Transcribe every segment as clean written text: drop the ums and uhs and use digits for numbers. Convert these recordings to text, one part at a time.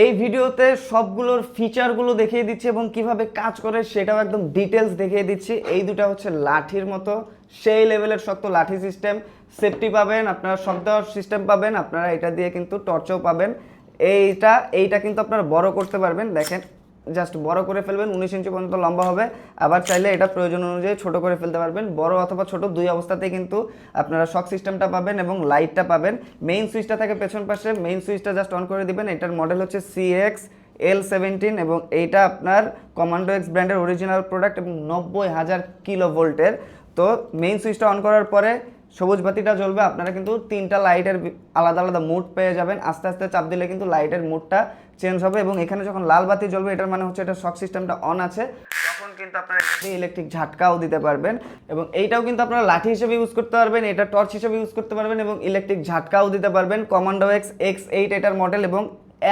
এই ভিডিওতে সবগুলোর ফিচারগুলো দেখিয়ে দিচ্ছি এবং কিভাবে কাজ করে সেটাও একদম ডিটেলস দেখিয়ে দিচ্ছি। এই দুটো হচ্ছে লাঠির মতো সেই লেভেলের শক্ত লাঠি সিস্টেম, সেফটি পাবেন, আপনারা শক দেওয়ার সিস্টেম পাবেন, আপনারা এটা দিয়ে কিন্তু টর্চও পাবেন। এইটা কিন্তু আপনারা বড় করতে পারবেন, দেখেন জাস্ট বড় করে ফেলবেন, 19 ইঞ্চি পর্যন্ত লম্বা হবে। আবার চাইলে এটা প্রয়োজন অনুযায়ী ছোট করে ফেলতে পারবেন। বড় অথবা ছোট দুই অবস্থাতেই কিন্তু আপনারা শক সিস্টেমটা পাবেন এবং লাইটটা পাবেন। মেইন সুইচটা থাকে পেছন পাশে, মেইন সুইচটা জাস্ট অন করে দিবেন। এটার মডেল হচ্ছে CX-L17 এবং এইটা আপনার কমান্ডো এক্স ব্র্যান্ডের অরিজিনাল প্রোডাক্ট এবং 90,000 কিলো ভোল্টের। তো মেইন সুইচটা অন করার পরে সবুজ বাতিটা জ্বলবে, আপনারা কিন্তু তিনটা লাইটের আলাদা আলাদা মুড পেয়ে যাবেন। আস্তে আস্তে চাপ দিলে কিন্তু লাইটের মুডটা চেঞ্জ হবে এবং এখানে যখন লাল বাতি জ্বলবে এটার মানে হচ্ছে এটা শক সিস্টেমটা অন আছে, তখন কিন্তু আপনারা ইলেকট্রিক ঝাটকাও দিতে পারবেন। এবং এইটাও কিন্তু আপনারা লাঠি হিসেবে ইউজ করতে পারবেন, এটা টর্চ হিসেবে ইউজ করতে পারবেন এবং ইলেকট্রিক ঝাটকাও দিতে পারবেন। কমান্ডো এক্স X8 এটার মডেল এবং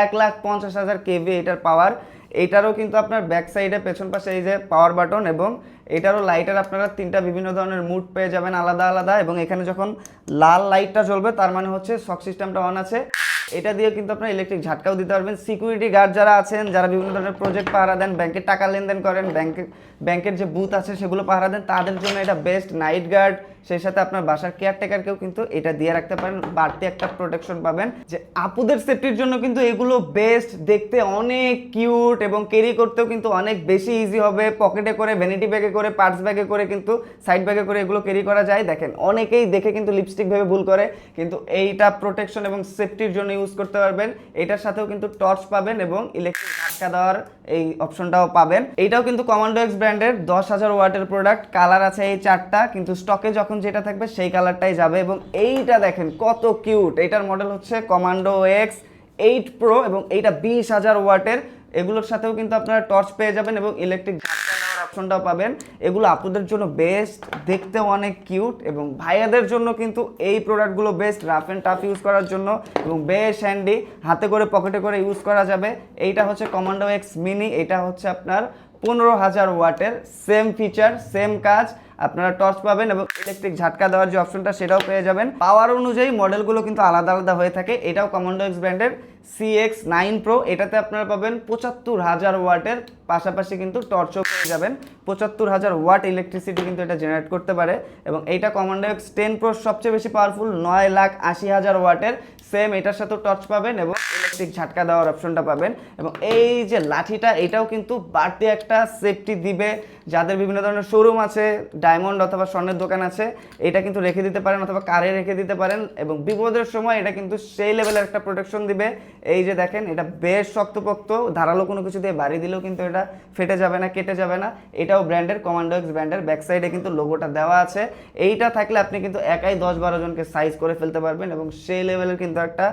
1,50,000 কেভি এটার পাওয়ার। এইটারও কিন্তু আপনার ব্যাক সাইডে পেছন পাশে এই যে পাওয়ার বাটন এবং এটারও লাইটের আপনারা তিনটা বিভিন্ন ধরনের মুড পেয়ে যাবেন আলাদা আলাদা। এবং এখানে যখন লাল লাইটটা জ্বলবে তার মানে হচ্ছে শক সিস্টেমটা অন আছে। এটা দিয়ে কিন্তু আপনারা ইলেকট্রিক ঝাটকাও দিতে পারবেন। সিকিউরিটি গার্ড যারা আছেন, যারা বিভিন্ন ধরনের প্রজেক্ট পাহারা দেন, ব্যাংকের টাকা লেনদেন করেন, ব্যাংকের যে বুথ আছে সেগুলো পাহারা দেন, তাদের জন্য এটা বেস্ট। নাইট গার্ড, সেই সাথে আপনার বাসার কেয়ারটেকারকেও কিন্তু এটা দিয়ে রাখতে পারেন, বাড়তি একটা প্রোটেকশন পাবেন। যে আপুদের সেফটির জন্য কিন্তু এগুলো বেস্ট, দেখতে অনেক কিউট এবং ক্যারি করতেও কিন্তু অনেক বেশি ইজি হবে। পকেটে করে, ভ্যানিটি ব্যাগে করে, পার্স ব্যাগে করে, কিন্তু সাইড ব্যাগে করে এগুলো ক্যারি করা যায়। দেখেন অনেকেই দেখে কিন্তু লিপস্টিক ভেবে ভুল করে, কিন্তু এইটা প্রোটেকশন এবং সেফটির জন্য ইউজ করতে পারবেন। এটার সাথেও কিন্তু টর্চ পাবেন এবং ইলেকট্রিক ঝাটকা দেওয়ার এই অপশনটাও পাবেন। এইটাও কিন্তু কমান্ডো এক্স ব্র্যান্ডের 10,000 ওয়াটের প্রোডাক্ট। কালার আছে এই চারটা, কিন্তু স্টকে যখন যেটা থাকবে সেই কালারটাই যাবে। এবং এইটা দেখেন কত কিউট, এইটার মডেল হচ্ছে কমান্ডো X8 প্রো এবং এইটা 20,000 ওয়াটের। এগুলোর সাথেও কিন্তু আপনারা টর্চ পেয়ে যাবেন এবং ইলেকট্রিক ঝাটকা দেওয়ার অপশনটাও পাবেন। এগুলো আপুদের জন্য বেস্ট, দেখতে অনেক কিউট এবং ভাইয়াদের জন্য কিন্তু এই প্রোডাক্টগুলো best, rough and tough use করার জন্য এবং বেশ হ্যান্ডি, হাতে করে পকেটে করে ইউজ করা যাবে। এইটা হচ্ছে কমান্ডো এক্স মিনি, এটা হচ্ছে আপনার 15,000 ওয়াটের, সেম ফিচার সেম কাজ, আপনারা টর্চ পাবেন এবং ইলেকট্রিক ঝাটকা দেওয়ার যে অপশনটা সেটাও পেয়ে যাবেন। পাওয়ার অনুযায়ী মডেলগুলো কিন্তু আলাদা আলাদা হয়ে থাকে। এটাও কমান্ডো এক্স ব্র্যান্ডের CX9 প্রো, এটাতে আপনারা পাবেন 75,000 ওয়াটের, পাশাপাশি কিন্তু টর্চও পেয়ে যাবেন। 75,000 ওয়াট ইলেকট্রিসিটি কিন্তু এটা জেনারেট করতে পারে। এবং এইটা কমান্ডো X10 প্রো সবচেয়ে বেশি পাওয়ারফুল, 9,80,000 ওয়াটের, সেম এটার সাথেও টর্চ পাবেন এবং ইলেকট্রিক ঝাটকা দেওয়ার অপশনটা পাবেন। এবং এই যে লাঠিটা, এটাও কিন্তু বাড়তি একটা সেফটি দিবে। যাদের বিভিন্ন ধরনের শোরুম আছে, ডায়মন্ড অথবা স্বর্ণের দোকান আছে, এটা কিন্তু রেখে দিতে পারেন অথবা কারে রেখে দিতে পারেন এবং বিপদের সময় এটা কিন্তু সেই লেভেলের একটা প্রোটেকশন দিবে। এই যে দেখেন, এটা বেশ শক্তপোক্ত, ধারালো কোনো কিছু দিয়ে বাড়ি দিলেও কিন্তু এটা ফেটে যাবে না, কেটে যাবে না। এটাও ব্র্যান্ডের, কমান্ডো এক্স ব্র্যান্ডের, ব্যাক সাইডে কিন্তু লোগোটা দেওয়া আছে। এইটা থাকলে আপনি কিন্তু একাই 10-12 জনকে সাইজ করে ফেলতে পারবেন এবং সেই লেভেলের কিন্তু একটা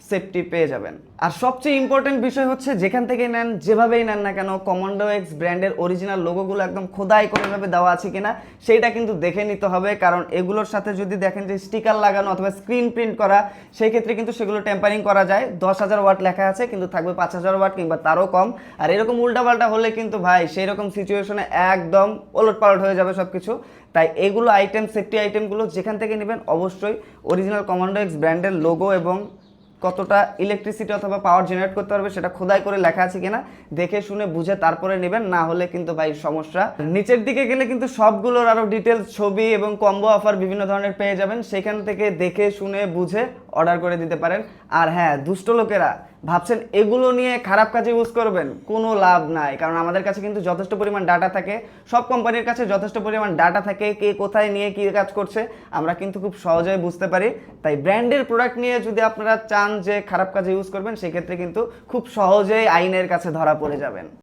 সেফটি পেয়ে যাবেন। আর সবচেয়ে ইম্পর্টেন্ট বিষয় হচ্ছে, যেখান থেকে নেন, যেভাবেই নেন না কেন, কমান্ডো এক্স ব্র্যান্ডের অরিজিনাল লোগোগুলো একদম খোদাই কোনোভাবে দেওয়া আছে কিনা সেইটা কিন্তু দেখে নিতে হবে। কারণ এগুলোর সাথে যদি দেখেন যে স্টিকার লাগানো অথবা স্ক্রিন প্রিন্ট করা, সেই ক্ষেত্রে কিন্তু সেগুলো টেম্পারিং করা যায়। 10,000 ওয়াট লেখা আছে কিন্তু থাকবে 5,000 ওয়াট কিংবা তারও কম। আর এরকম উল্টাপাল্টা হলে কিন্তু ভাই সেই রকম সিচুয়েশনে একদম ওলটপালট হয়ে যাবে সব কিছু। তাই এগুলো আইটেম, সেফটি আইটেমগুলো যেখান থেকে নেবেন অবশ্যই অরিজিনাল কমান্ডো এক্স ব্র্যান্ডের লোগো এবং কতটা ইলেকট্রিসিটি অথবা পাওয়ার জেনারেট করতে পারবে সেটা খোদাই করে লেখা আছে কিনা দেখে শুনে বুঝে তারপরে নেবেন, না হলে কিন্তু ভাই সমস্যা। নিচের দিকে গেলে কিন্তু সবগুলোর আরও ডিটেলস, ছবি এবং কম্বো অফার বিভিন্ন ধরনের পেয়ে যাবেন, সেখান থেকে দেখে শুনে বুঝে অর্ডার করে দিতে পারেন। আর হ্যাঁ, দুষ্ট লোকেরা ভাবছেন এগুলো নিয়ে খারাপ কাজে ইউজ করবেন, কোনো লাভ নাই। কারণ আমাদের কাছে কিন্তু যথেষ্ট পরিমাণ ডাটা থাকে, সব কোম্পানির কাছে যথেষ্ট পরিমাণ ডাটা থাকে, কে কোথায় নিয়ে কী কাজ করছে আমরা কিন্তু খুব সহজেই বুঝতে পারি। তাই ব্র্যান্ডের প্রোডাক্ট নিয়ে যদি আপনারা চান যে খারাপ কাজে ইউজ করবেন, সেক্ষেত্রে কিন্তু খুব সহজেই আইনের কাছে ধরা পড়ে যাবেন।